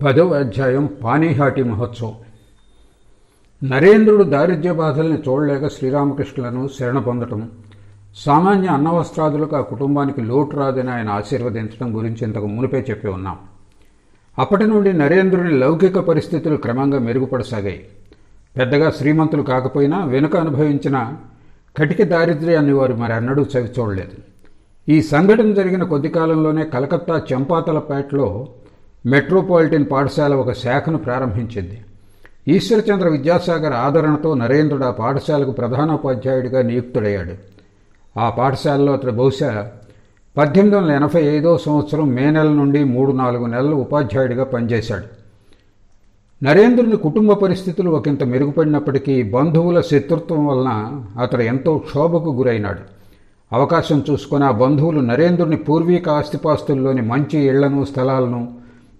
10వ అధ్యాయం పానీహాటి మహోత్సవం. నరేంద్రుడు దారిద్ర్య బాధల్ని చూడలేక శ్రీరామకృష్ణులను శరణ పొందటం, సామాన్య అన్నవస్త్రాదులకు ఆ కుటుంబానికి లోటు రాదని ఆయన ఆశీర్వదించడం గురించి ఇంతకు మునిపే చెప్పి ఉన్నాం. అప్పటి నుండి నరేంద్రుని లౌకిక పరిస్థితులు క్రమంగా మెరుగుపడసాగాయి. పెద్దగా శ్రీమంతులు కాకపోయినా వెనుక అనుభవించిన కటిక దారిద్ర్యాన్ని వారు మరెన్నడూ చవి చూడలేదు. ఈ సంఘటన జరిగిన కొద్ది కాలంలోనే కలకత్తా చంపాతలపేటలో మెట్రోపాలిటన్ పాఠశాల ఒక శాఖను ప్రారంభించింది. ఈశ్వరచంద్ర విద్యాసాగర్ ఆదరణతో నరేంద్రుడు ఆ పాఠశాలకు ప్రధానోపాధ్యాయుడిగా నియుక్తుడయ్యాడు. ఆ పాఠశాలలో అతడు బహుశా 1885 సంవత్సరం మే నెల నుండి 3-4 నెలలు ఉపాధ్యాయుడిగా పనిచేశాడు. నరేంద్రుని కుటుంబ పరిస్థితులు ఒకంత మెరుగుపడినప్పటికీ బంధువుల శత్రుత్వం వలన అతడు ఎంతో క్షోభకు గురైనాడు. అవకాశం చూసుకుని ఆ బంధువులు నరేంద్రుని పూర్వీక ఆస్తిపాస్తుల్లోని మంచి ఇళ్లను స్థలాలను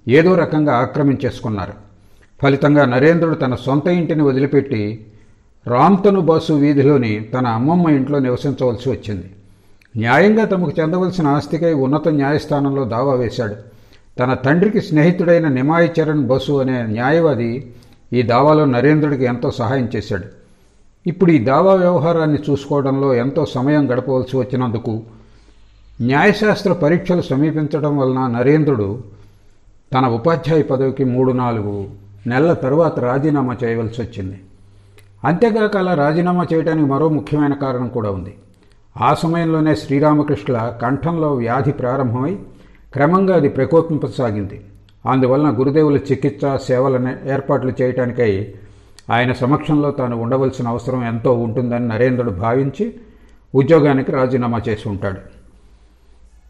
ఏదో రకంగా ఆక్రమించేసుకున్నారు. ఫలితంగా నరేంద్రుడు తన సొంత ఇంటిని వదిలిపెట్టి రామ్తను బాసు వీధిలోని తన అమ్మమ్మ ఇంట్లో నివసించవలసి వచ్చింది. న్యాయంగా తమకు చెందవలసిన ఆస్తికై ఉన్నత న్యాయస్థానంలో దావా వేశాడు. తన తండ్రికి స్నేహితుడైన నిమాయి చరణ్ బసు అనే న్యాయవాది ఈ దావాలో నరేంద్రుడికి ఎంతో సహాయం చేశాడు. ఇప్పుడు ఈ దావా వ్యవహారాన్ని చూసుకోవడంలో ఎంతో సమయం గడపవలసి వచ్చినందుకు న్యాయశాస్త్ర పరీక్షలు సమీపించడం వలన నరేంద్రుడు తన ఉపాధ్యాయ పదవికి 3-4 నెలల తరువాత రాజీనామా చేయవలసి వచ్చింది. అంతేగాక అలా రాజీనామా చేయడానికి మరో ముఖ్యమైన కారణం కూడా ఉంది. ఆ సమయంలోనే శ్రీరామకృష్ణుల కంఠంలో వ్యాధి ప్రారంభమై క్రమంగా అది ప్రకోపింపసాగింది. అందువలన గురుదేవుల చికిత్స సేవలను ఏర్పాట్లు చేయటానికై ఆయన సమక్షంలో తాను ఉండవలసిన అవసరం ఎంతో ఉంటుందని నరేంద్రుడు భావించి ఉద్యోగానికి రాజీనామా చేసి ఉంటాడు.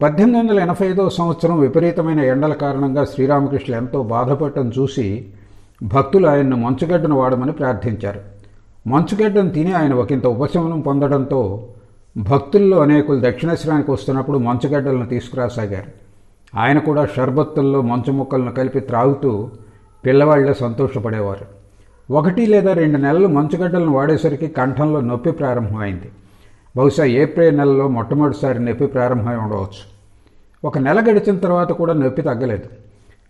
1885 సంవత్సరం విపరీతమైన ఎండల కారణంగా శ్రీరామకృష్ణులు ఎంతో బాధపడటం చూసి భక్తులు ఆయన్ను మంచుగడ్డను వాడమని ప్రార్థించారు. మంచుగడ్డను తిని ఆయన ఒకంత ఉపశమనం పొందడంతో భక్తుల్లో అనేకులు దక్షిణేశ్వరానికి వస్తున్నప్పుడు మంచుగడ్డలను తీసుకురాసాగారు. ఆయన కూడా షర్బత్తుల్లో మంచు ముక్కలను కలిపి త్రాగుతూ పిల్లవాళ్లే సంతోషపడేవారు. 1 లేదా 2 నెలలు మంచుగడ్డలను వాడేసరికి కంఠంలో నొప్పి ప్రారంభమైంది. బహుశా ఏప్రిల్ నెలలో మొట్టమొదటిసారి నొప్పి ప్రారంభమై ఉండవచ్చు. 1 నెల గడిచిన తర్వాత కూడా నొప్పి తగ్గలేదు.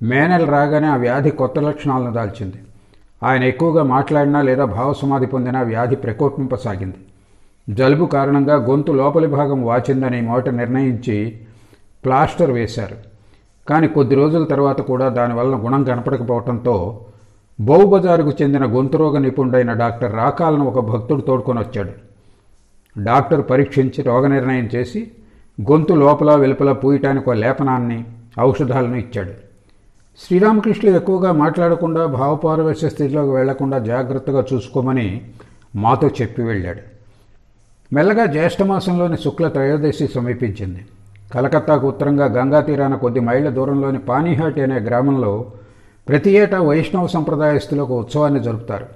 మే నెల రాగానే ఆ వ్యాధి కొత్త లక్షణాలను దాల్చింది. ఆయన ఎక్కువగా మాట్లాడినా లేదా భావసమాధి పొందినా వ్యాధి ప్రకోపింపసాగింది. జలుబు కారణంగా గొంతు లోపలి భాగం వాచిందని మొదట నిర్ణయించి ప్లాస్టర్ వేశారు. కానీ కొద్ది రోజుల తర్వాత కూడా దానివల్ల గుణం కనపడకపోవడంతో బౌబజారుకు చెందిన గొంతు రోగ నిపుణుడైన డాక్టర్ రాకాలను ఒక భక్తుడు తోడుకొని వచ్చాడు. డాక్టర్ పరీక్షించి రోగ నిర్ణయం చేసి గొంతు లోపల వెలుపల పూయటానికి ఒక లేపనాన్ని ఔషధాలను ఇచ్చాడు. శ్రీరామకృష్ణులు ఎక్కువగా మాట్లాడకుండా భావపారవశ్య స్థితిలోకి వెళ్లకుండా జాగ్రత్తగా చూసుకోమని మాతో చెప్పి వెళ్ళాడు. మెల్లగా జ్యేష్ఠమాసంలోని శుక్ల త్రయోదశి సమీపించింది. కలకత్తాకు ఉత్తరంగా గంగా తీరాన కొద్ది మైళ్ళ దూరంలోని పానీహాటి అనే గ్రామంలో ప్రతి ఏటా వైష్ణవ సంప్రదాయస్తులు ఒక ఉత్సవాన్ని జరుపుతారు.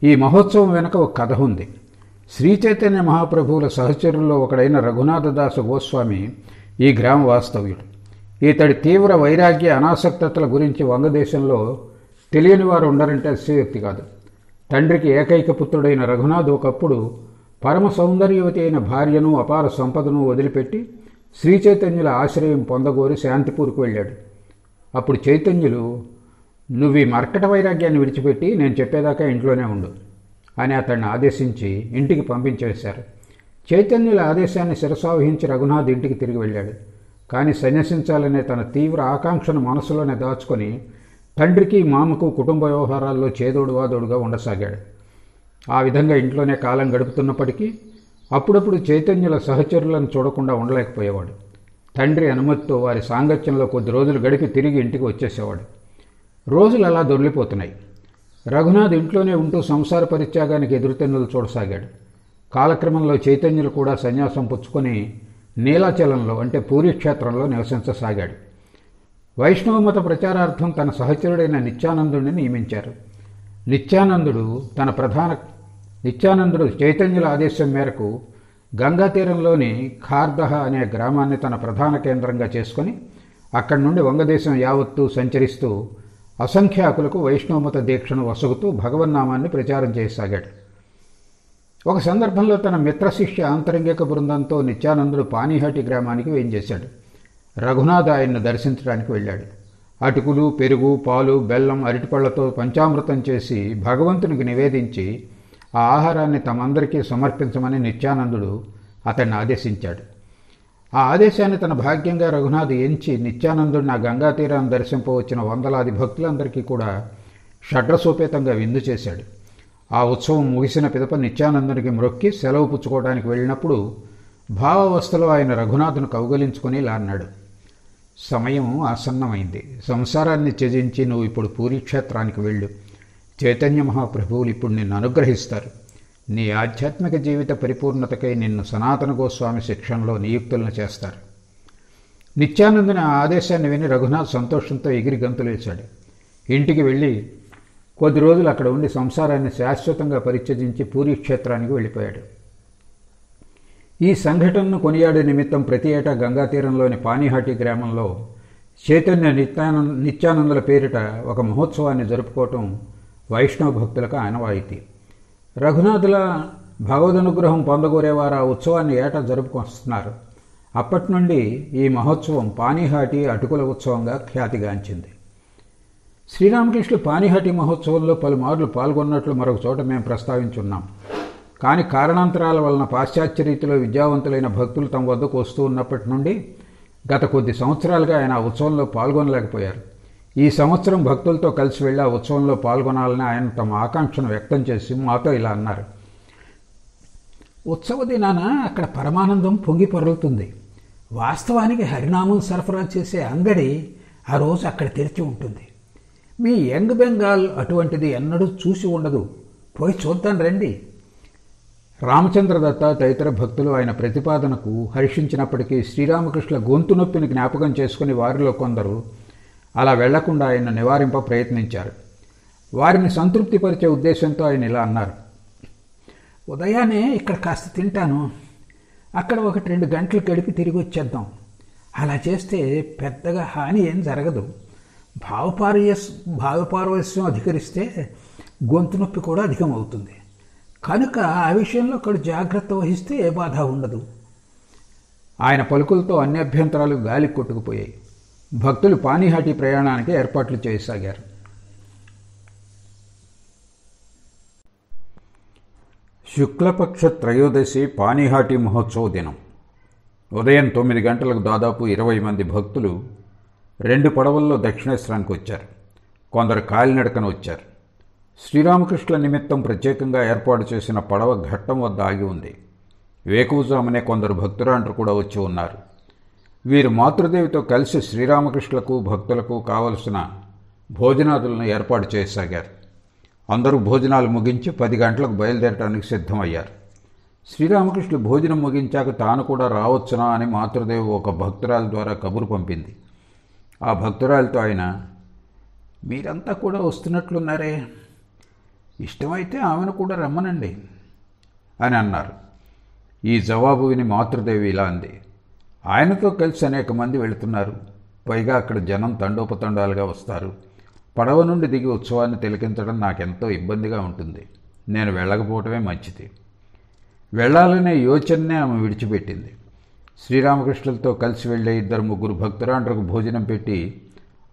ఈ మహోత్సవం వెనుక ఒక కథ ఉంది. శ్రీ చైతన్య మహాప్రభువుల సహచరుల్లో ఒకడైన రఘునాథదాస గోస్వామి ఈ గ్రామ వాస్తవ్యుడు. ఇతడి తీవ్ర వైరాగ్య అనాసక్తతల గురించి వంగదేశంలో తెలియని వారు ఉండరంటే అతిశయోక్తి కాదు. తండ్రికి ఏకైక పుత్రుడైన రఘునాథ్ ఒకప్పుడు పరమ సౌందర్యవతి అయిన భార్యను అపార సంపదను వదిలిపెట్టి శ్రీ చైతన్యుల ఆశ్రయం పొందగోరి శాంతిపూర్కు వెళ్ళాడు. అప్పుడు చైతన్యులు, నువ్వు ఈ మర్కట వైరాగ్యాన్ని విడిచిపెట్టి నేను చెప్పేదాకా ఇంట్లోనే ఉండు అని అతన్ని ఆదేశించి ఇంటికి పంపించేశారు. చైతన్యుల ఆదేశాన్ని శిరసావహించి రఘునాథ్ ఇంటికి తిరిగి వెళ్ళాడు. కానీ సన్యసించాలనే తన తీవ్ర ఆకాంక్షను మనసులోనే దాచుకొని తండ్రికి మామకు కుటుంబ వ్యవహారాల్లో చేదోడువాదోడుగా ఉండసాగాడు. ఆ విధంగా ఇంట్లోనే కాలం గడుపుతున్నప్పటికీ అప్పుడప్పుడు చైతన్యుల సహచరులను చూడకుండా ఉండలేకపోయేవాడు. తండ్రి అనుమతితో వారి సాంగత్యంలో కొద్ది రోజులు గడిపి తిరిగి ఇంటికి వచ్చేసేవాడు. రోజులు అలా దొర్లిపోతున్నాయి. రఘునాథ్ ఇంట్లోనే ఉంటూ సంసార పరిత్యాగానికి ఎదురుతెన్నులు చూడసాగాడు. కాలక్రమంలో చైతన్యులు కూడా సన్యాసం పుచ్చుకొని నీలాచలంలో అంటే పూరీక్షేత్రంలో నివసించసాగాడు. వైష్ణవ మత ప్రచారార్థం తన సహచరుడైన నిత్యానందుడిని నియమించారు. నిత్యానందుడు చైతన్యుల ఆదేశం మేరకు గంగా తీరంలోని ఖార్దహ అనే గ్రామాన్ని తన ప్రధాన కేంద్రంగా చేసుకొని అక్కడి నుండి వంగదేశం యావత్తూ సంచరిస్తూ అసంఖ్యాకులకు వైష్ణవమత దీక్షను వసగుతూ భగవన్నామాన్ని ప్రచారం చేయసాగాడు. ఒక సందర్భంలో తన మిత్రశిష్య ఆంతరంగిక బృందంతో నిత్యానందుడు పానీహాటి గ్రామానికి వేయించేశాడు. రఘునాథ్ ఆయన్ను దర్శించడానికి వెళ్ళాడు. అటుకులు, పెరుగు, పాలు, బెల్లం, అరటిపళ్లతో పంచామృతం చేసి భగవంతునికి నివేదించి ఆ ఆహారాన్ని తమందరికీ సమర్పించమని నిత్యానందుడు అతన్ని ఆదేశించాడు. ఆ ఆదేశాన్ని తన భాగ్యంగా రఘునాథ్ ఎంచి నిత్యానందుడిని ఆ గంగా తీరాన్ని దర్శింపవచ్చిన వందలాది భక్తులందరికీ కూడా షడ్రసోపేతంగా విందు చేశాడు. ఆ ఉత్సవం ముగిసిన పిదప నిత్యానందునికి మ్రొక్కి సెలవు పుచ్చుకోవడానికి వెళ్ళినప్పుడు భావావస్థలో ఆయన రఘునాథును కౌగలించుకుని ఇలా అన్నాడు: సమయం ఆసన్నమైంది. సంసారాన్ని త్యజించి నువ్వు ఇప్పుడు పూరీక్షేత్రానికి వెళ్ళు. చైతన్య మహాప్రభువులు ఇప్పుడు నిన్ను అనుగ్రహిస్తారు. నీ ఆధ్యాత్మిక జీవిత పరిపూర్ణతకై నిన్ను సనాతన గోస్వామి శిక్షణలో నియుక్తులను చేస్తారు. నిత్యానందుని ఆ ఆదేశాన్ని విని రఘునాథ్ సంతోషంతో ఎగిరి గంతులేశాడు. ఇంటికి వెళ్ళి కొద్ది రోజులు అక్కడ ఉండి సంసారాన్ని శాశ్వతంగా పరిత్యజించి పూరీక్షేత్రానికి వెళ్ళిపోయాడు. ఈ సంఘటనను కొనియాడే నిమిత్తం ప్రతి ఏటా గంగా తీరంలోని పానీహాటి గ్రామంలో చైతన్య నిత్యానందుల పేరిట ఒక మహోత్సవాన్ని జరుపుకోవటం వైష్ణవ భక్తులకు ఆనవాయితీ. రఘునాథుల భగవదనుగ్రహం పొందగోరేవారు ఆ ఉత్సవాన్ని ఏటా జరుపుకొస్తున్నారు. అప్పటి నుండి ఈ మహోత్సవం పానీహాటి అటుకుల ఉత్సవంగా ఖ్యాతిగాంచింది. శ్రీరామకృష్ణులు పానీహాటి మహోత్సవంలో పలుమార్లు పాల్గొన్నట్లు మరొక చోట మేము ప్రస్తావించున్నాం. కానీ కారణాంతరాల వలన పాశ్చాత్య రీతిలో విద్యావంతులైన భక్తులు తమ వద్దకు వస్తూ ఉన్నప్పటి నుండి గత కొద్ది సంవత్సరాలుగా ఆయన ఆ ఉత్సవంలో పాల్గొనలేకపోయారు. ఈ సంవత్సరం భక్తులతో కలిసి వెళ్ళి ఆ ఉత్సవంలో పాల్గొనాలని ఆయన తమ ఆకాంక్షను వ్యక్తం చేసి మాతో ఇలా అన్నారు: ఉత్సవ దినాన అక్కడ పరమానందం పొంగి పొరలుతుంది. వాస్తవానికి హరినామం సరఫరా చేసే అంగడి ఆ రోజు అక్కడ తెరిచి ఉంటుంది. మీ యంగ్ బెంగాల్ అటువంటిది ఎన్నడూ చూసి ఉండదు. పోయి చూద్దాం రండి. రామచంద్రదత్త తదితర భక్తులు ఆయన ప్రతిపాదనకు హర్షించినప్పటికీ శ్రీరామకృష్ణుల గొంతు నొప్పిని జ్ఞాపకం చేసుకుని వారిలో కొందరు అలా వెళ్లకుండా ఆయన నివారింప ప్రయత్నించారు. వారిని సంతృప్తిపరిచే ఉద్దేశంతో ఆయన ఇలా అన్నారు: ఉదయాన్నే ఇక్కడ కాస్త తింటాను, అక్కడ 1-2 గంటలు గడిపి తిరిగి వచ్చేద్దాం. అలా చేస్తే పెద్దగా హాని ఏం జరగదు. భావపారవస్యం అధికరిస్తే గొంతు నొప్పి కూడా అధికమవుతుంది. కనుక ఆ విషయంలో ఇక్కడ జాగ్రత్త వహిస్తే ఏ బాధ ఉండదు. ఆయన పలుకులతో అన్ని అభ్యంతరాలు గాలి కొట్టుకుపోయాయి. భక్తులు పానీహాటి ప్రయాణానికి ఏర్పాట్లు చేయసాగారు. శుక్లపక్ష త్రయోదశి పానీహాటి మహోత్సవ దినం. ఉదయం 9 గంటలకు దాదాపు 20 మంది భక్తులు 2 పడవల్లో దక్షిణేశ్వరానికి వచ్చారు. కొందరు కాలినడకన వచ్చారు. శ్రీరామకృష్ణుల నిమిత్తం ప్రత్యేకంగా ఏర్పాటు చేసిన పడవ ఘట్టం వద్ద ఆగి ఉంది. వేకువజామునే కొందరు భక్తురాండ్రు కూడా వచ్చి ఉన్నారు. వీరు మాతృదేవితో కలిసి శ్రీరామకృష్ణులకు భక్తులకు కావలసిన భోజనాదులను ఏర్పాటు చేయసాగారు. అందరూ భోజనాలు ముగించి 10 గంటలకు బయలుదేరడానికి సిద్ధమయ్యారు. శ్రీరామకృష్ణులు భోజనం ముగించాక తాను కూడా రావచ్చునా అని మాతృదేవి ఒక భక్తురాలి ద్వారా కబురు పంపింది. ఆ భక్తురాలితో ఆయన: మీరంతా కూడా వస్తున్నట్లున్నారే, ఇష్టమైతే ఆమెను కూడా రమ్మనండి అని అన్నారు. ఈ జవాబు విని మాతృదేవి ఇలా అంది: ఆయనతో కలిసి అనేక మంది వెళుతున్నారు. పైగా అక్కడ జనం తండోపతండాలుగా వస్తారు. పడవ నుండి దిగి ఉత్సవాన్ని తిలకించడం నాకెంతో ఇబ్బందిగా ఉంటుంది. నేను వెళ్ళకపోవటమే మంచిది. వెళ్లాలనే యోచననే ఆమె విడిచిపెట్టింది. శ్రీరామకృష్ణులతో కలిసి వెళ్లే 2-3 భక్తురాండ్రకు భోజనం పెట్టి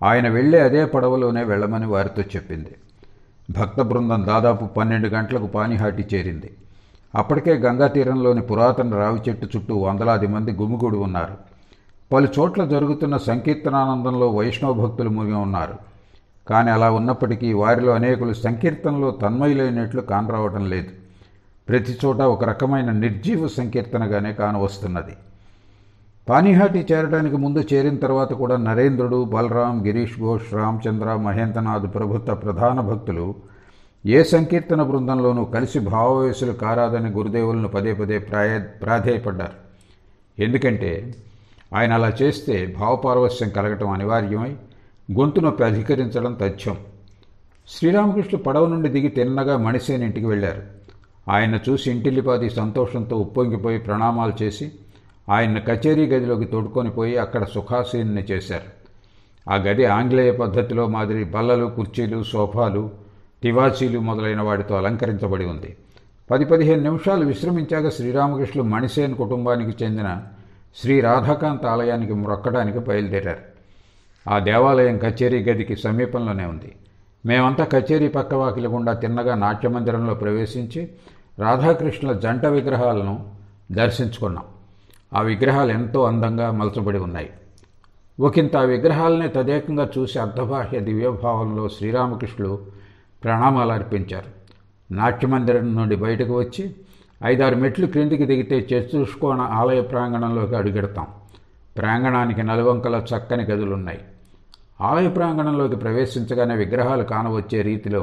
ఆయన వెళ్లే అదే పడవలోనే వెళ్ళమని వారితో చెప్పింది. భక్త బృందం దాదాపు 12 గంటలకు పానీహాటి చేరింది. అప్పటికే గంగా తీరంలోని పురాతన రావి చెట్టు చుట్టూ వందలాది మంది గుమిగూడి ఉన్నారు. పలు చోట్ల జరుగుతున్న సంకీర్తనానందంలో వైష్ణవ భక్తులు మునిగి ఉన్నారు. కానీ అలా ఉన్నప్పటికీ వారిలో అనేకులు సంకీర్తనలో తన్మయులైనట్లు కానరావటం లేదు. ప్రతి చోట ఒక రకమైన నిర్జీవ సంకీర్తనగానే కానవస్తున్నది. పానీహాటి చేరడానికి ముందు చేరిన తర్వాత కూడా నరేంద్రుడు, బలరాం, గిరీష్ ఘోష్, రామచంద్ర, మహేంద్రనాథ్ ప్రభుత్వ ప్రధాన భక్తులు ఏ సంకీర్తన బృందంలోనూ కలిసి భావవేశులు కారాదని గురుదేవులను పదే పదే ప్రాధేయపడ్డారు. ఎందుకంటే ఆయన అలా చేస్తే భావపారవస్యం కలగటం అనివార్యమై గొంతు నొప్పి అధికరించడం తథ్యం. శ్రీరామకృష్ణులు పడవ నుండి దిగి తిన్నగా మణిసేని ఇంటికి వెళ్లారు. ఆయన చూసి ఇంటిల్లిపాది సంతోషంతో ఉప్పొంగిపోయి ప్రణామాలు చేసి ఆయన్ని కచేరీ గదిలోకి తోడుకొని పోయి అక్కడ సుఖాసీన్ని చేశారు. ఆ గది ఆంగ్లేయ పద్ధతిలో మాదిరి బల్లలు, కుర్చీలు, సోఫాలు, తివాచీలు మొదలైన వాటితో అలంకరించబడి ఉంది. 10-15 నిమిషాలు విశ్రమించాక శ్రీరామకృష్ణులు మణిసేన్ కుటుంబానికి చెందిన శ్రీ రాధాకాంత్ ఆలయానికి మొక్కడానికి బయలుదేరారు. ఆ దేవాలయం కచేరీ గదికి సమీపంలోనే ఉంది. మేమంతా కచేరీ పక్క వాకిలి గుండా తిన్నగా నాట్యమందిరంలో ప్రవేశించి రాధాకృష్ణుల జంట విగ్రహాలను దర్శించుకున్నాం. ఆ విగ్రహాలు ఎంతో అందంగా మలచబడి ఉన్నాయి. ఒకంత ఆ విగ్రహాలనే తదేకంగా చూసి అర్ధబాహ్య దివ్యభావంలో శ్రీరామకృష్ణులు ప్రణామాలు అర్పించారు. నాట్యమందిరం నుండి బయటకు వచ్చి 5-6 మెట్లు క్రిందికి దిగితే చతుష్కోణ ఆలయ ప్రాంగణంలోకి అడుగెడతాం. ప్రాంగణానికి నలువంకల చక్కని గదులున్నాయి. ఆలయ ప్రాంగణంలోకి ప్రవేశించగానే విగ్రహాలు కానవచ్చే రీతిలో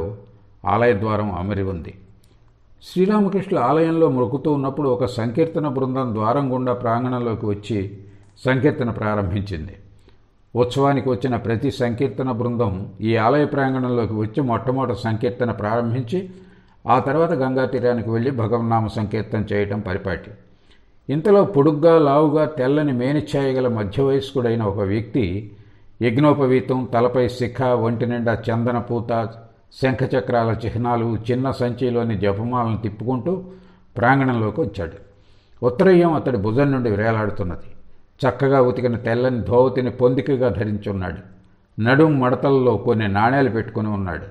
ఆలయ ద్వారం అమరి ఉంది. శ్రీరామకృష్ణుల ఆలయంలో మొక్కుతూ ఉన్నప్పుడు ఒక సంకీర్తన బృందం ద్వారం గుండా ప్రాంగణంలోకి వచ్చి సంకీర్తన ప్రారంభించింది. ఉత్సవానికి వచ్చిన ప్రతి సంకీర్తన బృందం ఈ ఆలయ ప్రాంగణంలోకి వచ్చి మొట్టమొదటి సంకీర్తన ప్రారంభించి ఆ తర్వాత గంగా తీరానికి వెళ్ళి భగవన్నామ సంకీర్తన చేయటం పరిపాటి. ఇంతలో పొడుగ్గా లావుగా తెల్లని మేనిఛాయ గల మధ్య వయస్కుడైన ఒక వ్యక్తి యజ్ఞోపవీతం, తలపై శిఖ, ఒంటి నిండా చందన పూత, శంఖచక్రాల చిహ్నాలు, చిన్న సంచిలోని జపమాలను తిప్పుకుంటూ ప్రాంగణంలోకి వచ్చాడు. ఉత్తరయ్యం అతడి భుజం నుండి వేలాడుతున్నది. చక్కగా ఉతికిన తెల్లని ధోవతిని పొందికగా ధరించున్నాడు. నడుం మడతల్లో కొన్ని నాణేలు పెట్టుకుని ఉన్నాడు.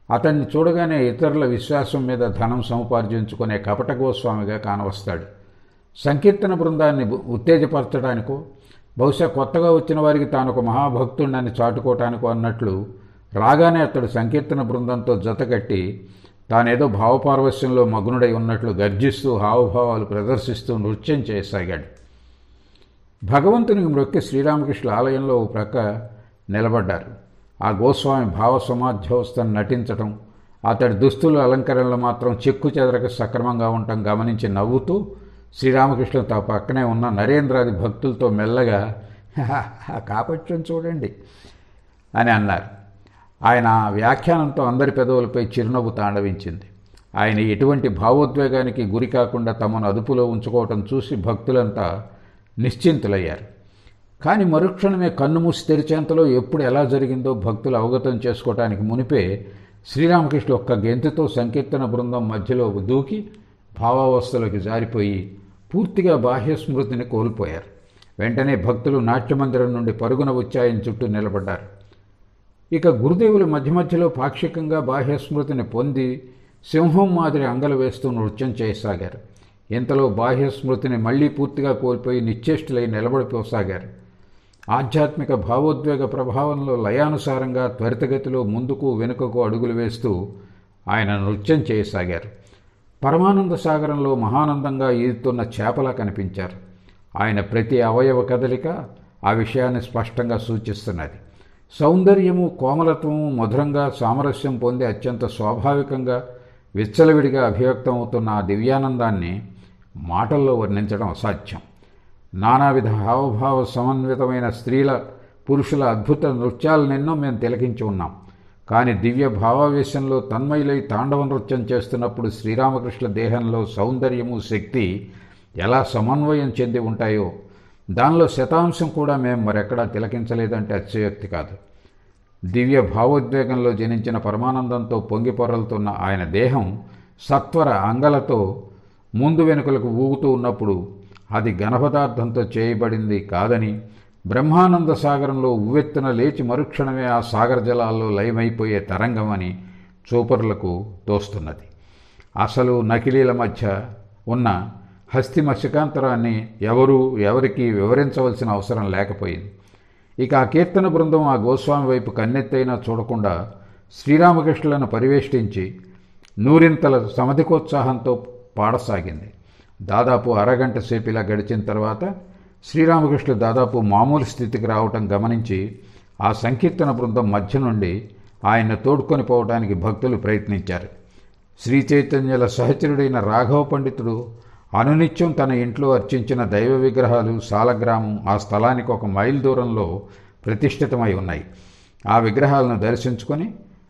అతన్ని చూడగానే ఇతరుల విశ్వాసం మీద ధనం సముపార్జించుకునే కపట గోస్వామిగా కానవస్తాడు. సంకీర్తన బృందాన్ని ఉత్తేజపరచడానికో, బహుశా కొత్తగా వచ్చిన వారికి తాను ఒక మహాభక్తుడిని చాటుకోవటానికో అన్నట్లు రాగానే అతడు సంకీర్తన బృందంతో జతకట్టి తానేదో భావపార్వశ్యంలో మగ్నుడై ఉన్నట్లు గర్జిస్తూ హావభావాలు ప్రదర్శిస్తూ నృత్యం చేయసాగాడు. భగవంతునికి మ్రొక్కి శ్రీరామకృష్ణుల ఆలయంలో ఓ ప్రక్క నిలబడ్డారు. ఆ గోస్వామి భావ సమాధ్యవస్థను నటించటం, అతడి దుస్తుల అలంకరణలు మాత్రం చెక్కు చెదరక సక్రమంగా ఉండటం గమనించి నవ్వుతూ శ్రీరామకృష్ణులు తా పక్కనే ఉన్న నరేంద్రాది భక్తులతో మెల్లగా కాపట్యం చూడండి అని అన్నారు. ఆయన వ్యాఖ్యానంతో అందరి పెదవులపై చిరునవ్వు తాండవించింది. ఆయన ఎటువంటి భావోద్వేగానికి గురి కాకుండా తమను అదుపులో ఉంచుకోవటం చూసి భక్తులంతా నిశ్చింతులయ్యారు. కానీ మరుక్షణమే కన్ను మూసి తెరిచేంతలో ఎప్పుడు ఎలా జరిగిందో భక్తులు అవగతం చేసుకోవటానికి మునిపే శ్రీరామకృష్ణుడు ఒక్క గెంతుతో సంకీర్తన బృందం మధ్యలో దూకి భావావస్థలోకి జారిపోయి పూర్తిగా బాహ్య స్మృతిని కోల్పోయారు. వెంటనే భక్తులు నాట్యమందిరం నుండి పరుగున వచ్చి ఆయన చుట్టూ నిలబడ్డారు. ఇక గురుదేవులు మధ్య మధ్యలో పాక్షికంగా బాహ్య స్మృతిని పొంది సింహం మాదిరి అంగలు వేస్తూ నృత్యం చేయసాగారు. ఇంతలో బాహ్య స్మృతిని మళ్లీ పూర్తిగా కోల్పోయి నిశ్చేష్టులై నిలబడిపోసాగారు. ఆధ్యాత్మిక భావోద్వేగ ప్రభావంలో లయానుసారంగా త్వరితగతిలో ముందుకు వెనుకకు అడుగులు వేస్తూ ఆయన నృత్యం చేయసాగారు. పరమానంద సాగరంలో మహానందంగా ఈదుతున్న చేపలా కనిపించారు. ఆయన ప్రతి అవయవ కదలిక ఆ విషయాన్ని స్పష్టంగా సూచిస్తున్నది. సౌందర్యము, కోమలత్వము మధురంగా సామరస్యం పొంది అత్యంత స్వాభావికంగా విచ్చలవిడిగా అభివ్యక్తం అవుతున్న ఆ దివ్యానందాన్ని మాటల్లో వర్ణించడం అసాధ్యం. నానావిధ హావభావ సమన్వితమైన స్త్రీల, పురుషుల అద్భుత నృత్యాలనెన్నో మేము తిలకించి ఉన్నాం. కానీ దివ్య భావావేశంలో తన్మయులై తాండవ నృత్యం చేస్తున్నప్పుడు శ్రీరామకృష్ణుల దేహంలో సౌందర్యము, శక్తి ఎలా సమన్వయం చెంది ఉంటాయో దానిలో శతాంశం కూడా మేము మరెక్కడా తిలకించలేదంటే అతిశయోక్తి కాదు. దివ్య భావోద్వేగంలో జనించిన పరమానందంతో పొంగి పొరలుతున్న ఆయన దేహం సత్వర అంగలతో ముందు వెనుకలకు ఊగుతూ ఉన్నప్పుడు అది ఘనపదార్థంతో చేయబడింది కాదని, బ్రహ్మానంద సాగరంలో ఉవ్వెత్తున లేచి మరుక్షణమే ఆ సాగర జలాల్లో లయమైపోయే తరంగం అని చూపరులకు తోస్తున్నది. అసలు నకిలీల మధ్య ఉన్న హస్తి మత్స్యకాంతరాన్ని ఎవరికి వివరించవలసిన అవసరం లేకపోయింది. ఇక ఆ కీర్తన బృందం ఆ గోస్వామి వైపు కన్నెత్తైనా చూడకుండా శ్రీరామకృష్ణులను పరివేష్టించి నూరింతల సమధికోత్సాహంతో పాడసాగింది. దాదాపు అరగంట సేపు ఇలా గడిచిన తర్వాత శ్రీరామకృష్ణులు దాదాపు మామూలు స్థితికి రావటం గమనించి ఆ సంకీర్తన బృందం మధ్య నుండి ఆయన్ను తోడ్కొని పోవడానికి భక్తులు ప్రయత్నించారు. శ్రీ చైతన్యుల సహచరుడైన రాఘవ పండితుడు అనునిత్యం తన ఇంట్లో అర్చించిన దైవ విగ్రహాలు సాలగ్రామం ఆ స్థలానికి 1 మైలు దూరంలో ప్రతిష్ఠితమై ఉన్నాయి. ఆ విగ్రహాలను దర్శించుకొని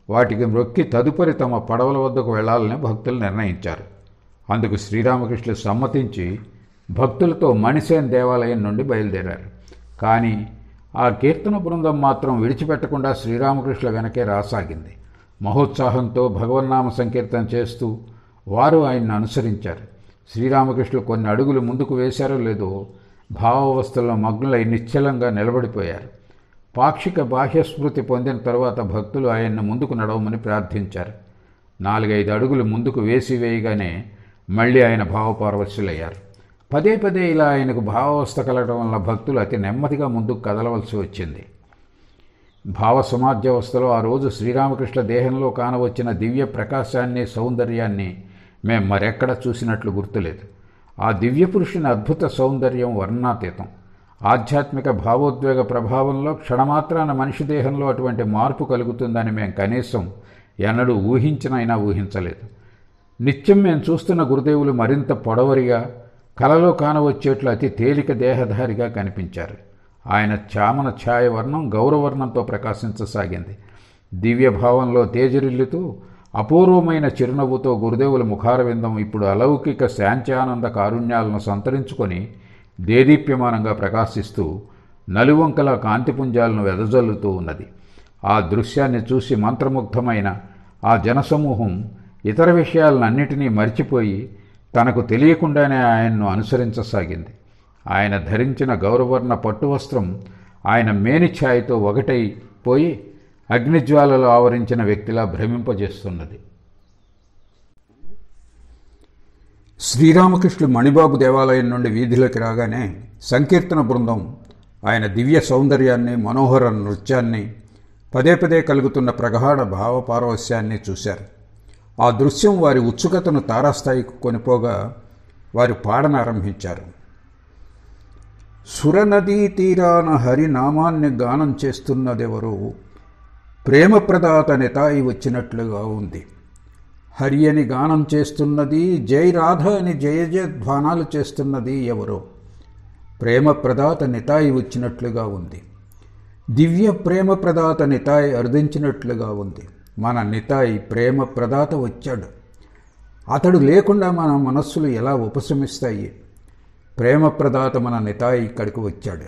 వాటికి మ్రొక్కి తదుపరి తమ పడవల వద్దకు వెళ్లాలని భక్తులు నిర్ణయించారు. అందుకు శ్రీరామకృష్ణులు సమ్మతించి భక్తులతో మణిసేన్ దేవాలయం నుండి బయలుదేరారు. కానీ ఆ కీర్తన బృందం మాత్రం విడిచిపెట్టకుండా శ్రీరామకృష్ణుల వెనకే రాసాగింది. మహోత్సాహంతో భగవన్నామ సంకీర్తన చేస్తూ వారు ఆయన్ను అనుసరించారు. శ్రీరామకృష్ణులు కొన్ని అడుగులు ముందుకు వేశారో లేదో భావావస్థలో మగ్నులై నిశ్చలంగా నిలబడిపోయారు. పాక్షిక బాహ్యస్మృతి పొందిన తరువాత భక్తులు ఆయన్ను ముందుకు నడవమని ప్రార్థించారు. 4-5 అడుగులు ముందుకు వేయగానే మళ్ళీ ఆయన భావపారవశ్యులయ్యారు. పదే పదే ఇలా ఆయనకు భావావస్థ కలగడం వల్ల భక్తులు అతి నెమ్మదిగా ముందుకు కదలవలసి వచ్చింది. భావ సమాధ్యావస్థలో ఆ రోజు శ్రీరామకృష్ణ దేహంలో కానవచ్చిన దివ్య ప్రకాశాన్ని, సౌందర్యాన్ని మేం మరెక్కడ చూసినట్లు గుర్తులేదు. ఆ దివ్య పురుషుని అద్భుత సౌందర్యం వర్ణాతీతం. ఆధ్యాత్మిక భావోద్వేగ ప్రభావంలో క్షణమాత్రాన మనిషి దేహంలో అటువంటి మార్పు కలుగుతుందని మేం కనీసం ఎన్నడూ ఊహించినైనా ఊహించలేదు. నిత్యం మేము చూస్తున్న గురుదేవులు మరింత పొడవరిగా, కలలో కానవచ్చేట్లు అతి తేలిక దేహధారిగా కనిపించారు. ఆయన చామన ఛాయ వర్ణం గౌరవర్ణంతో ప్రకాశించసాగింది. దివ్యభావంలో తేజరిల్లుతూ అపూర్వమైన చిరునవ్వుతో గురుదేవుల ముఖారవిందం ఇప్పుడు అలౌకిక శాంత్యానంద కారుణ్యాలను సంతరించుకొని దేదీప్యమానంగా ప్రకాశిస్తూ నలువంకల కాంతిపుంజాలను వెదజల్లుతూ ఉన్నది. ఆ దృశ్యాన్ని చూసి మంత్రముగ్ధమైన ఆ జనసమూహం ఇతర విషయాలన్నిటినీ మర్చిపోయి తనకు తెలియకుండానే ఆయన్ను అనుసరించసాగింది. ఆయన ధరించిన గౌరవర్ణ పట్టువస్త్రం ఆయన మేనిఛాయతో ఒకటైపోయి అగ్నిజ్వాలలో ఆవరించిన వ్యక్తిలా భ్రమింపజేస్తున్నది. శ్రీరామకృష్ణులు మణిబాబు దేవాలయం నుండి వీధిలోకి రాగానే సంకీర్తన బృందం ఆయన దివ్య సౌందర్యాన్ని, మనోహర నృత్యాన్ని, పదే పదే కలుగుతున్న ప్రగాఢ భావపారవస్యాన్ని చూశారు. ఆ దృశ్యం వారి ఉత్సుకతను తారాస్థాయికి కొనిపోగా వారు పాడనారంభించారు. సురనదీ తీరాన హరినామాన్ని గానం చేస్తున్నదెవరో, ప్రేమ ప్రదాత నితాయి వచ్చినట్లుగా ఉంది. హరి అని గానం చేస్తున్నది, జై రాధ అని జయ జయధ్వానాలు చేస్తున్నది ఎవరో, ప్రేమ ప్రదాత నితాయి వచ్చినట్లుగా ఉంది. దివ్య ప్రేమ ప్రదాత నితాయి అర్థించినట్లుగా ఉంది. మన నితాయి ప్రేమ ప్రదాత వచ్చాడు. అతడు లేకుండా మన మనస్సులు ఎలా ఉపశమిస్తాయి? ప్రేమ ప్రదాత మన నితాయి ఇక్కడికి వచ్చాడు.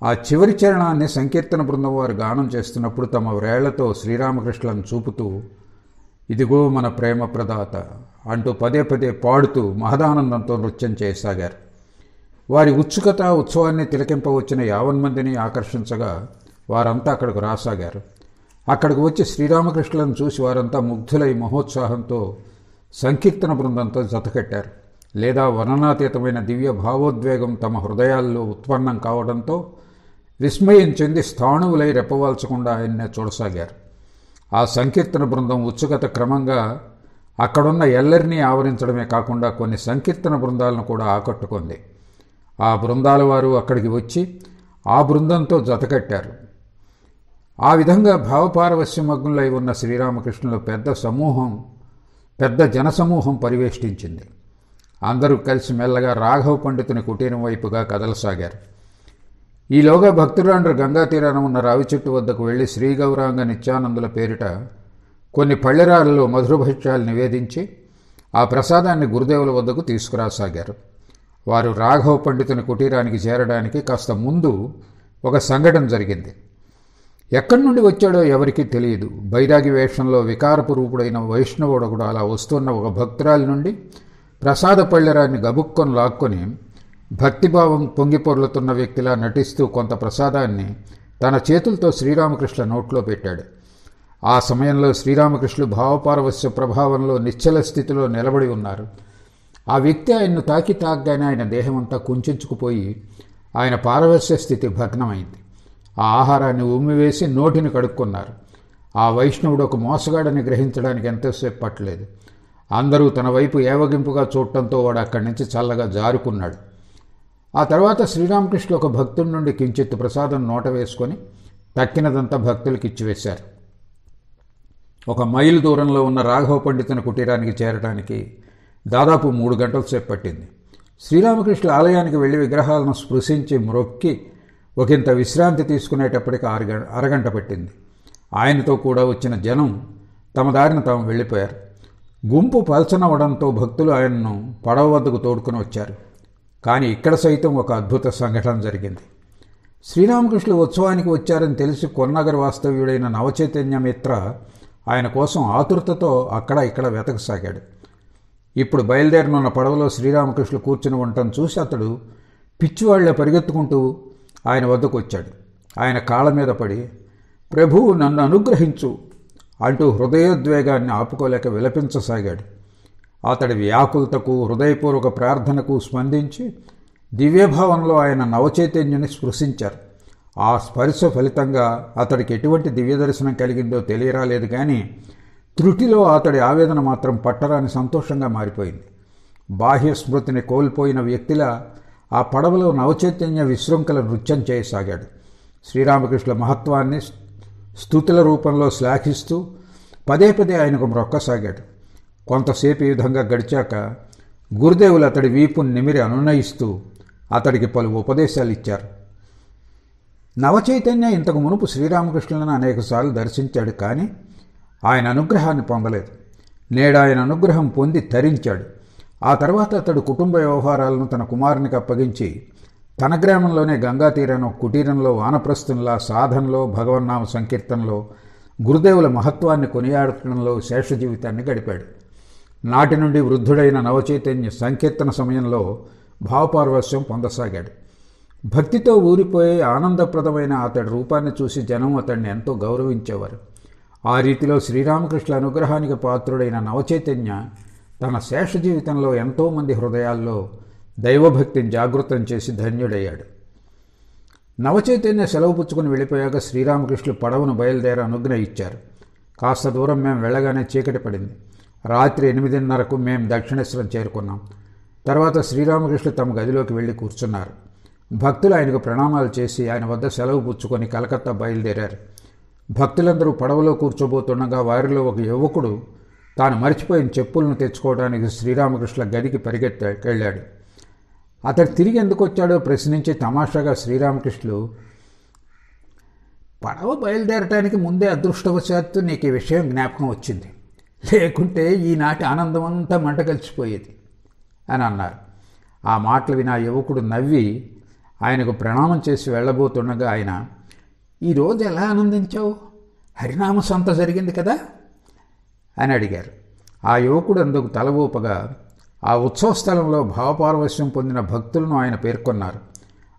ఆ చివరి చరణాన్ని సంకీర్తన బృందం వారు గానం చేస్తున్నప్పుడు తమ వ్రేళ్లతో శ్రీరామకృష్ణులను చూపుతూ, ఇదిగో మన ప్రేమ ప్రదాత అంటూ పదే పదే పాడుతూ మహదానందంతో నృత్యం చేయసాగారు. వారి ఉత్సుకత, ఉత్సవాన్ని తిలకింపవచ్చిన 50 మందిని ఆకర్షించగా వారంతా అక్కడికి రాసాగారు. అక్కడికి వచ్చి శ్రీరామకృష్ణులను చూసి వారంతా ముగ్ధులై మహోత్సాహంతో సంకీర్తన బృందంతో జతకట్టారు. లేదా వర్ణనాతీతమైన దివ్య భావోద్వేగం తమ హృదయాల్లో ఉత్పన్నం కావడంతో విస్మయం చెంది స్థాణువులై రెప్పవాల్చకుండా ఆయన్నే చూడసాగారు. ఆ సంకీర్తన బృందం ఉత్సుకత క్రమంగా అక్కడున్న ఎల్లరినీ ఆవరించడమే కాకుండా కొన్ని సంకీర్తన బృందాలను కూడా ఆకట్టుకుంది. ఆ బృందాల వారు అక్కడికి వచ్చి ఆ బృందంతో జతకట్టారు. ఆ విధంగా భావపారవస్యమగ్నులై ఉన్న శ్రీరామకృష్ణుల పెద్ద జనసమూహం పరివేష్టించింది. అందరూ కలిసి మెల్లగా రాఘవ పండితుని కుటీరం వైపుగా కదలసాగారు. ఈలోగా భక్తురాండ్రు గంగా తీరాన ఉన్న రావి చెట్టు వద్దకు వెళ్లి శ్రీగౌరాంగ నిత్యానందుల పేరిట కొన్ని పళ్ళెరాలలో మధురభక్ష్యాలు నివేదించి ఆ ప్రసాదాన్ని గురుదేవుల వద్దకు తీసుకురాసాగారు. వారు రాఘవ పండితుని కుటీరానికి చేరడానికి కాస్త ముందు ఒక సంఘటన జరిగింది. ఎక్కడి నుండి వచ్చాడో ఎవరికీ తెలియదు. బైరాగి వేషంలో వికారపు రూపుడైన వైష్ణవుడు కూడా అలా వస్తున్న ఒక భక్తురాలి నుండి ప్రసాద పళ్ళెరాన్ని గబుక్కొని లాక్కొని భక్తిభావం పొంగిపొర్లుతున్న వ్యక్తిలా నటిస్తూ కొంత ప్రసాదాన్ని తన చేతులతో శ్రీరామకృష్ణ నోట్లో పెట్టాడు. ఆ సమయంలో శ్రీరామకృష్ణులు భావపారవస్య ప్రభావంలో నిశ్చల స్థితిలో నిలబడి ఉన్నారు. ఆ వ్యక్తి ఆయన్ను తాగ్గానే ఆయన దేహమంతా కుంచుకుపోయి ఆయన పారవస్య స్థితి భగ్నమైంది. ఆ ఆహారాన్ని ఉమ్మివేసి నోటిని కడుక్కున్నారు. ఆ వైష్ణవుడు ఒక మోసగాడని గ్రహించడానికి ఎంతోసేపు పట్టలేదు. అందరూ తన వైపు ఏవగింపుగా చూడటంతో వాడు అక్కడి నుంచి చల్లగా జారుకున్నాడు. ఆ తర్వాత శ్రీరామకృష్ణులు ఒక భక్తుడి నుండి కించిత్తు ప్రసాదం నోట వేసుకొని తక్కినదంతా భక్తులకు ఇచ్చివేశారు. 1 మైలు దూరంలో ఉన్న రాఘవ పండితుని కుటీరానికి చేరడానికి దాదాపు 3 గంటల సేపు పట్టింది. శ్రీరామకృష్ణుల ఆలయానికి వెళ్లి విగ్రహాలను స్పృశించి మ్రొక్కి ఒకంత విశ్రాంతి తీసుకునేటప్పటికి అరగంట పట్టింది. ఆయనతో కూడా వచ్చిన జనం తమ దారిన తాము వెళ్ళిపోయారు. గుంపు పలచనవడంతో భక్తులు ఆయన్ను పడవ వద్దకు తోడుకుని వచ్చారు. కానీ ఇక్కడ సైతం ఒక అద్భుత సంఘటన జరిగింది. శ్రీరామకృష్ణులు ఉత్సవానికి వచ్చారని తెలిసి కొన్నగర్ వాస్తవ్యుడైన నవచైతన్య మిత్ర ఆయన కోసం ఆతురతతో అక్కడ ఇక్కడ వెతకసాగాడు. ఇప్పుడు బయలుదేరనున్న పడవలో శ్రీరామకృష్ణులు కూర్చుని ఉండటం చూసి అతడు పిచ్చివాళ్లే పరిగెత్తుకుంటూ ఆయన వద్దకు వచ్చాడు. ఆయన కాళ్ళ మీద పడి, ప్రభువు నన్ను అనుగ్రహించు అంటూ హృదయోద్వేగాన్ని ఆపుకోలేక విలపించసాగాడు. అతడి వ్యాకులతకు, హృదయపూర్వక ప్రార్థనకు స్పందించి దివ్యభావంలో ఆయన నవచైతన్యాన్ని స్పృశించారు. ఆ స్పర్శ ఫలితంగా అతడికి ఎటువంటి దివ్య దర్శనం కలిగిందో తెలియరాలేదు, కానీ త్రుటిలో అతడి ఆవేదన మాత్రం పట్టరాని సంతోషంగా మారిపోయింది. బాహ్య స్మృతిని కోల్పోయిన వ్యక్తిలా ఆ పడవలో నవచైతన్య విశృంఖల నృత్యం చేయసాగాడు. శ్రీరామకృష్ణుల మహత్వాన్ని స్తుతుల రూపంలో శ్లాఘిస్తూ పదే పదే ఆయనకు మ్రొక్కసాగాడు. కొంతసేపు ఈ విధంగా గడిచాక గురుదేవులు అతడి వీపును నిమిరి అనునయిస్తూ అతడికి పలు ఉపదేశాలు ఇచ్చారు. నవచైతన్య ఇంతకు మునుపు శ్రీరామకృష్ణులను అనేకసార్లు దర్శించాడు, కానీ ఆయన అనుగ్రహాన్ని పొందలేదు. నేడు ఆయన అనుగ్రహం పొంది తరించాడు. ఆ తర్వాత అతడు కుటుంబ వ్యవహారాలను తన కుమారునికి అప్పగించి తన గ్రామంలోనే గంగా తీరాన కుటీరంలో వానప్రస్థంలా సాధనలో, భగవన్నామ సంకీర్తనలో, గురుదేవుల మహత్వాన్ని కొనియాడటంలో శేష జీవితాన్ని గడిపాడు. నాటి నుండి వృద్ధుడైన నవచైతన్య సంకీర్తన సమయంలో భావపారవస్యం పొందసాగాడు. భక్తితో ఊరిపోయే ఆనందప్రదమైన అతడి రూపాన్ని చూసి జనం అతడిని ఎంతో గౌరవించేవారు. ఆ రీతిలో శ్రీరామకృష్ణుల అనుగ్రహానికి పాత్రుడైన నవచైతన్య తన శేష జీవితంలో ఎంతోమంది హృదయాల్లో దైవభక్తిని జాగృతం చేసి ధన్యుడయ్యాడు. నవచైతన్య సెలవు పుచ్చుకుని వెళ్ళిపోయాక శ్రీరామకృష్ణులు పడవను బయలుదేరి అనుజ్ఞ ఇచ్చారు. కాస్త దూరం మేము వెళ్ళగానే చీకటి పడింది. రాత్రి 8:30కు మేము దక్షిణేశ్వరం చేరుకున్నాం. తర్వాత శ్రీరామకృష్ణులు తమ గదిలోకి వెళ్ళి కూర్చున్నారు. భక్తులు ఆయనకు ప్రణామాలు చేసి ఆయన వద్ద సెలవు పుచ్చుకొని కలకత్తా బయలుదేరారు. భక్తులందరూ పడవలో కూర్చోబోతుండగా వారిలో ఒక యువకుడు తాను మర్చిపోయిన చెప్పులను తెచ్చుకోవడానికి శ్రీరామకృష్ణుల గదికి పరిగెత్తుకెళ్ళాడు. అతడు తిరిగి ఎందుకు వచ్చాడో ప్రశ్నించి తమాషాగా శ్రీరామకృష్ణులు, పడవ బయలుదేరటానికి ముందే అదృష్టవశాత్తు నీకు ఈ విషయం జ్ఞాపకం వచ్చింది, లేకుంటే ఈనాటి ఆనందం అంతా మంట కలిసిపోయేది అని అన్నారు. ఆ మాటలు విని ఆ యువకుడు నవ్వి ఆయనకు ప్రణామం చేసి వెళ్ళబోతుండగా ఆయన, ఈరోజు ఎలా ఆనందించావు? హరినామ సంత జరిగింది కదా అని అడిగారు. ఆ యువకుడు అందుకు తల ఊపగా ఆ ఉత్సవ స్థలంలో భావపారవశ్యం పొందిన భక్తులను ఆయన పేర్కొన్నారు.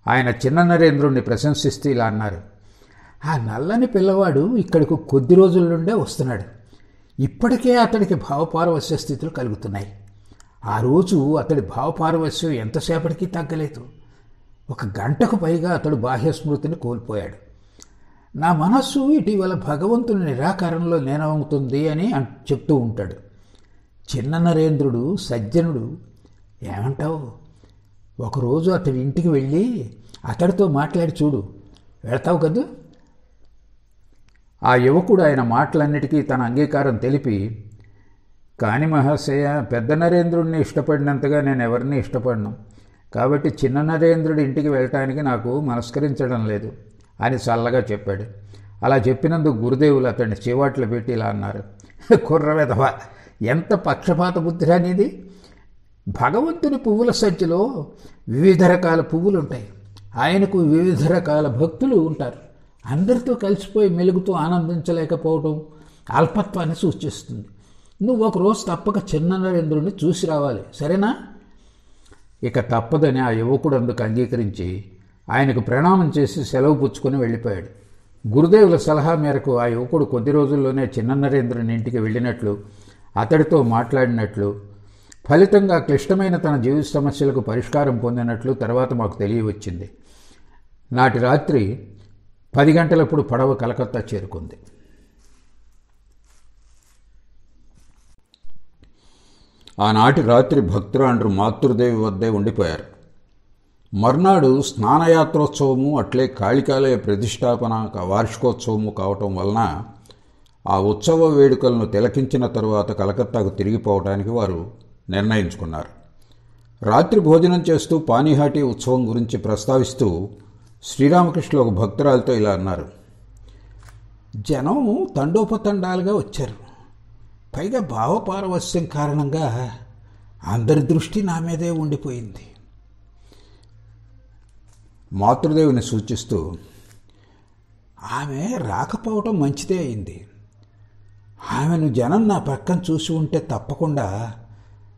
ఆయన చిన్న నరేంద్రుణ్ణి ప్రశంసిస్తూ ఇలా అన్నారు, ఆ నల్లని పిల్లవాడు ఇక్కడికి కొద్ది రోజుల నుండే వస్తున్నాడు. ఇప్పటికే అతడికి భావపారవశ్య స్థితులు కలుగుతున్నాయి. ఆ రోజు అతడి భావపారవశ్యం ఎంతసేపటికి తగ్గలేదు. 1 గంటకు పైగా అతడు బాహ్యస్మృతిని కోల్పోయాడు. నా మనస్సు ఇటీవల భగవంతుని నిరాకారంలో లీనమవుతుంది అని చెప్తూ ఉంటాడు. చిన్న నరేంద్రుడు సజ్జనుడు, ఏమంటావు? ఒకరోజు అతడి ఇంటికి వెళ్ళి అతడితో మాట్లాడి చూడు, వెళ్తావు కదూ? ఆ యువకుడు ఆయన మాటలన్నిటికీ తన అంగీకారం తెలిపి, కాని మహాశయ, పెద్ద నరేంద్రుడిని ఇష్టపడినంతగా నేను ఎవరిని ఇష్టపడను, కాబట్టి చిన్న నరేంద్రుడి ఇంటికి వెళ్ళటానికి నాకు మనస్కరించడం లేదు అని చల్లగా చెప్పాడు. అలా చెప్పినందుకు గురుదేవులు అతన్ని చీవాట్లు పెట్టి ఇలా అన్నారు, కుర్రవెధవ, ఎంత పక్షపాత బుద్ధిరా నీది! భగవంతుని పువ్వుల సజ్జలో వివిధ రకాల పువ్వులు ఉంటాయి. ఆయనకు వివిధ రకాల భక్తులు ఉంటారు. అందరితో కలిసిపోయి మెలుగుతూ ఆనందించలేకపోవడం అల్పత్వాన్ని సూచిస్తుంది. నువ్వు ఒకరోజు తప్పక చిన్న నరేంద్రుడిని చూసి రావాలి, సరేనా? ఇక తప్పదని ఆ యువకుడు అందుకు అంగీకరించి ఆయనకు ప్రణామం చేసి సెలవు పుచ్చుకొని వెళ్ళిపోయాడు. గురుదేవుల సలహా మేరకు ఆ యువకుడు కొద్ది రోజుల్లోనే చిన్న నరేంద్రుని ఇంటికి వెళ్ళినట్లు, అతడితో మాట్లాడినట్లు, ఫలితంగా క్లిష్టమైన తన జీవిత సమస్యలకు పరిష్కారం పొందినట్లు తర్వాత మాకు తెలియవచ్చింది. నాటి రాత్రి 10 గంటలప్పుడు పడవ కలకత్తా చేరుకుంది. ఆనాటి రాత్రి భక్తురాండ్రు మాతృదేవి వద్దే ఉండిపోయారు. మర్నాడు స్నానయాత్రోత్సవము, అట్లే కాళికాలయ ప్రతిష్టాపన వార్షికోత్సవము కావటం వలన ఆ ఉత్సవ వేడుకలను తిలకించిన తరువాత కలకత్తాకు తిరిగిపోవడానికి వారు నిర్ణయించుకున్నారు. రాత్రి భోజనం చేస్తూ పానీహాటీ ఉత్సవం గురించి ప్రస్తావిస్తూ శ్రీరామకృష్ణులు ఒక భక్తురాలతో ఇలా అన్నారు, జనం తండోపతండాలుగా వచ్చారు. పైగా భావపారవస్యం కారణంగా అందరి దృష్టి నా మీదే ఉండిపోయింది. మాతృదేవిని సూచిస్తూ, ఆమె రాకపోవటం మంచిదే అయింది. ఆమెను జనం నా పక్కన చూసి ఉంటే తప్పకుండా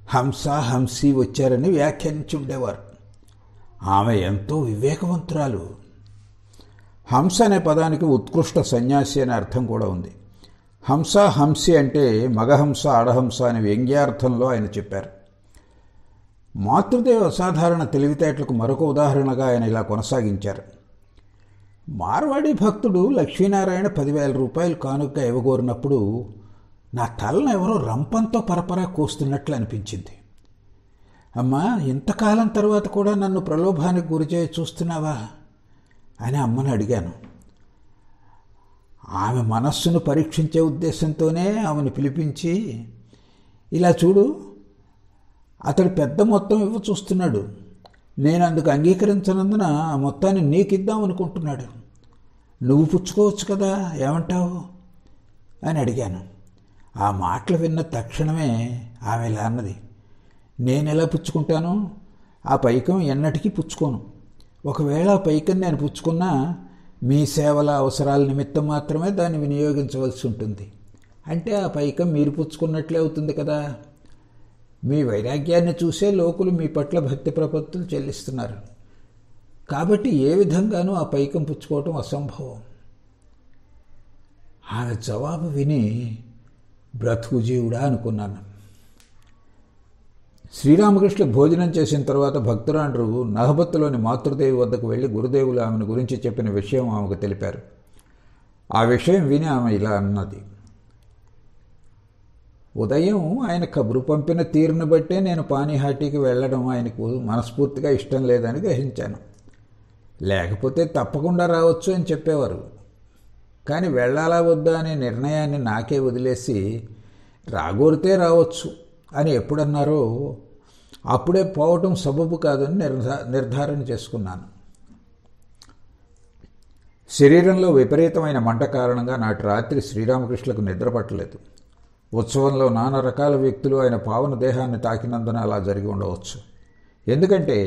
హంస హంసి వచ్చారని వ్యాఖ్యానించి ఉండేవారు. ఆమె ఎంతో వివేకవంతురాలు. హంస అనే పదానికి ఉత్కృష్ట సన్యాసి అనే అర్థం కూడా ఉంది. హంస హంసి అంటే మగహంస ఆడహంస అనే వ్యంగ్యార్థంలో ఆయన చెప్పారు. మాతృదేవ అసాధారణ తెలివితేటలకు మరొక ఉదాహరణగా ఆయన ఇలా కొనసాగించారు. మార్వాడి భక్తుడు లక్ష్మీనారాయణ 10,000 రూపాయలు కానుకగా ఇవ్వగోరినప్పుడు నా తలను ఎవరో రంపంతో పరపరా కోస్తున్నట్లు అనిపించింది. అమ్మా, ఇంతకాలం తర్వాత కూడా నన్ను ప్రలోభానికి గురిచేసి చూస్తున్నావా అని అమ్మని అడిగాను. ఆమె మనస్సును పరీక్షించే ఉద్దేశంతోనే ఆమెను పిలిపించి, ఇలా చూడు, అతడు పెద్ద మొత్తం ఇవ్వ చూస్తున్నాడు. నేను అందుకు అంగీకరించనందున ఆ మొత్తాన్ని నీకిద్దామనుకుంటున్నాడు. నువ్వు పుచ్చుకోవచ్చు కదా, ఏమంటావు అని అడిగాను. ఆ మాటలు విన్న తక్షణమే ఆమె ఇలా అన్నది, నేనెలా పుచ్చుకుంటాను? ఆ పైకం ఎన్నటికీ పుచ్చుకోను. ఒకవేళ ఆ పైకం నేను పుచ్చుకున్నా మీ సేవల అవసరాల నిమిత్తం మాత్రమే దాన్ని వినియోగించవలసి ఉంటుంది. అంటే ఆ పైకం మీరు పుచ్చుకున్నట్లే అవుతుంది కదా. మీ వైరాగ్యాన్ని చూసే లోకులు మీ పట్ల భక్తి ప్రపత్తులు చెల్లిస్తున్నారు. కాబట్టి ఏ విధంగానూ ఆ పైకం పుచ్చుకోవటం అసంభవం. ఆమె జవాబు విని బ్రతుకు జీవుడా అనుకున్నాను. శ్రీరామకృష్ణ భోజనం చేసిన తర్వాత భక్తురాండ్రు నహబత్తులోని మాతృదేవి వద్దకు వెళ్ళి గురుదేవులు ఆమెను గురించి చెప్పిన విషయం ఆమెకు తెలిపారు. ఆ విషయం విని ఆమె ఇలా అన్నది, ఉదయం ఆయన కబురు పంపిన తీరును బట్టే నేను పానీహాటీకి వెళ్ళడం ఆయనకు మనస్ఫూర్తిగా ఇష్టం లేదని గ్రహించాను. లేకపోతే తప్పకుండా రావచ్చు అని చెప్పేవారు. కానీ వెళ్ళాలా వద్దా అనే నిర్ణయాన్ని నాకే వదిలేసి రాగోరితే రావచ్చు అని ఎప్పుడన్నారో అప్పుడే పోవటం సబబు కాదని నిర్ధారణ చేసుకున్నాను. శరీరంలో విపరీతమైన మంట కారణంగా నాటి రాత్రి శ్రీరామకృష్ణకు నిద్ర పట్టలేదు. ఉత్సవంలో నానా రకాల వ్యక్తులు ఆయన పావన దేహాన్ని తాకినందున అలా జరిగి ఉండవచ్చు. ఎందుకంటే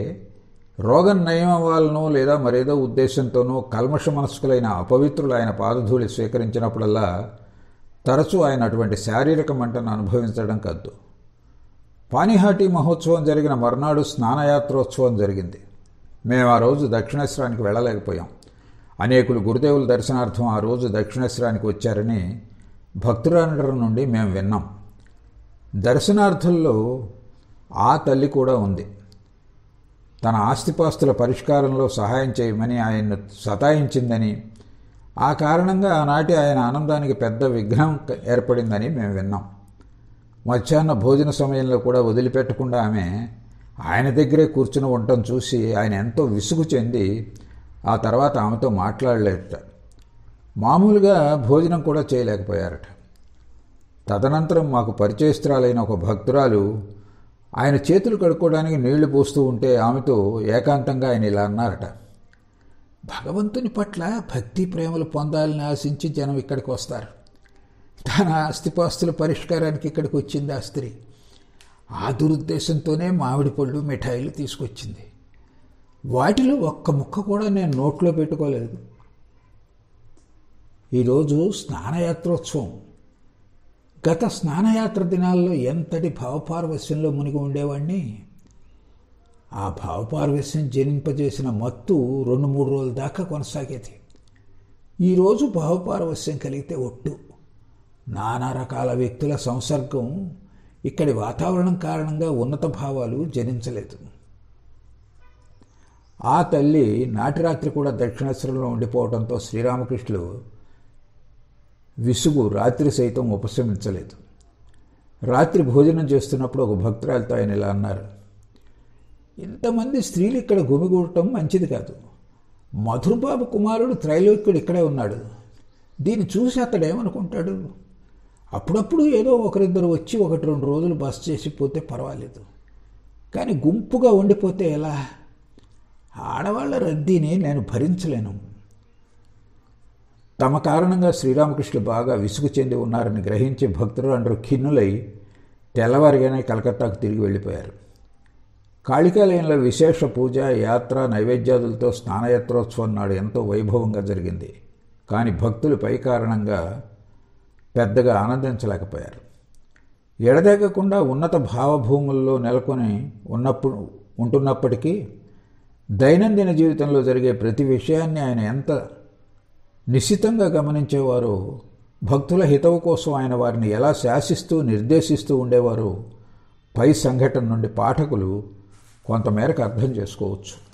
రోగం నయం అవ్వాలనో లేదా మరేదో ఉద్దేశంతోనో కల్మష మనస్కులైన అపవిత్రులు ఆయన పాదధూళి స్వీకరించినప్పుడల్లా తరచూ ఆయన అటువంటి శారీరక మంటను అనుభవించడం కద్దు. పానీహాటీ మహోత్సవం జరిగిన మర్నాడు స్నానయాత్రోత్సవం జరిగింది. మేము ఆ రోజు దక్షిణేశ్వరానికి వెళ్ళలేకపోయాం. అనేకులు గురుదేవుల దర్శనార్థం ఆ రోజు దక్షిణేశ్వరానికి వచ్చారని భక్తురాండ్ర నుండి మేము విన్నాం. దర్శనార్థుల్లో ఆ తల్లి కూడా ఉంది. తన ఆస్తిపాస్తుల పరిష్కారంలో సహాయం చేయమని ఆయన్ను సతాయించిందని, ఆ కారణంగా ఆనాటి ఆయన ఆనందానికి పెద్ద విఘ్నం ఏర్పడిందని మేము విన్నాం. మధ్యాహ్న భోజన సమయంలో కూడా వదిలిపెట్టకుండా ఆమె ఆయన దగ్గరే కూర్చుని ఉండటం చూసి ఆయన ఎంతో విసుగు చెంది ఆ తర్వాత ఆమెతో మాట్లాడలేదట. మామూలుగా భోజనం కూడా చేయలేకపోయారట. తదనంతరం మాకు పరిచయస్తురాలైన ఒక భక్తురాలు ఆయన చేతులు కడుక్కోవడానికి నీళ్లు పోస్తూ ఉంటే ఆమెతో ఏకాంతంగా ఆయన ఇలా అన్నారట, భగవంతుని పట్ల భక్తి ప్రేమలు పొందాలని ఆశించి జనం ఇక్కడికి వస్తారు. తన ఆస్తిపాస్తుల పరిష్కారానికి ఇక్కడికి వచ్చింది ఆ స్త్రీ. ఆ దురుద్దేశంతోనే మామిడి పళ్ళు మిఠాయిలు తీసుకొచ్చింది. వాటిలో ఒక్క ముక్క కూడా నేను నోట్లో పెట్టుకోలేదు. ఈరోజు స్నానయాత్రోత్సవం. గత స్నానయాత్ర దినాల్లో ఎంతటి భావపారవస్యంలో మునిగి ఉండేవాడిని. ఆ భావపారవస్యం జనింపజేసిన మత్తు 2-3 రోజుల దాకా కొనసాగేది. ఈరోజు భావపారవస్యం కలిగితే ఒట్టు. నానా రకాల వ్యక్తుల సంసర్గం ఇక్కడి వాతావరణం కారణంగా ఉన్నత భావాలు జనించలేదు. ఆ తల్లి నాటి రాత్రి కూడా దక్షిణేశ్వరంలో ఉండిపోవడంతో శ్రీరామకృష్ణులు విసుగు రాత్రి సైతం ఉపశమించలేదు. రాత్రి భోజనం చేస్తున్నప్పుడు ఒక భక్తురాలతో ఆయన ఇలా అన్నారు, ఇంతమంది స్త్రీలు ఇక్కడ గుమిగూడటం మంచిది కాదు. మధురబాబు కుమారుడు త్రైలోక్యుడు ఇక్కడే ఉన్నాడు. దీన్ని చూసి అతడు ఏమనుకుంటాడు? అప్పుడప్పుడు ఏదో ఒకరిద్దరు వచ్చి 1-2 రోజులు బస చేసిపోతే పర్వాలేదు, కానీ గుంపుగా ఉండిపోతే ఎలా? ఆడవాళ్ల రద్దీని నేను భరించలేను. తమ కారణంగా శ్రీరామకృష్ణులు బాగా విసుగు చెంది ఉన్నారని గ్రహించి భక్తులు అందరూ ఖిన్నులై తెల్లవారిగానే కలకత్తాకు తిరిగి వెళ్ళిపోయారు. కాళికాలయంలో విశేష పూజ, యాత్ర, నైవేద్యాదులతో స్నానయాత్రోత్సవం నాడు ఎంతో వైభవంగా జరిగింది. కానీ భక్తులు పై కారణంగా పెద్దగా ఆనందించలేకపోయారు. ఎడతెగకుండా ఉన్నత భావభూముల్లో నెలకొని ఉంటున్నప్పటికీ దైనందిన జీవితంలో జరిగే ప్రతి విషయాన్ని ఆయన ఎంత నిశితంగా గమనించేవారు భక్తుల హితవు కోసం ఆయన వారిని ఎలా శాసిస్తూ నిర్దేశిస్తూ ఉండేవారో పై సంఘటన నుండి పాఠకులు కొంతమేరకు అర్థం చేసుకోవచ్చు.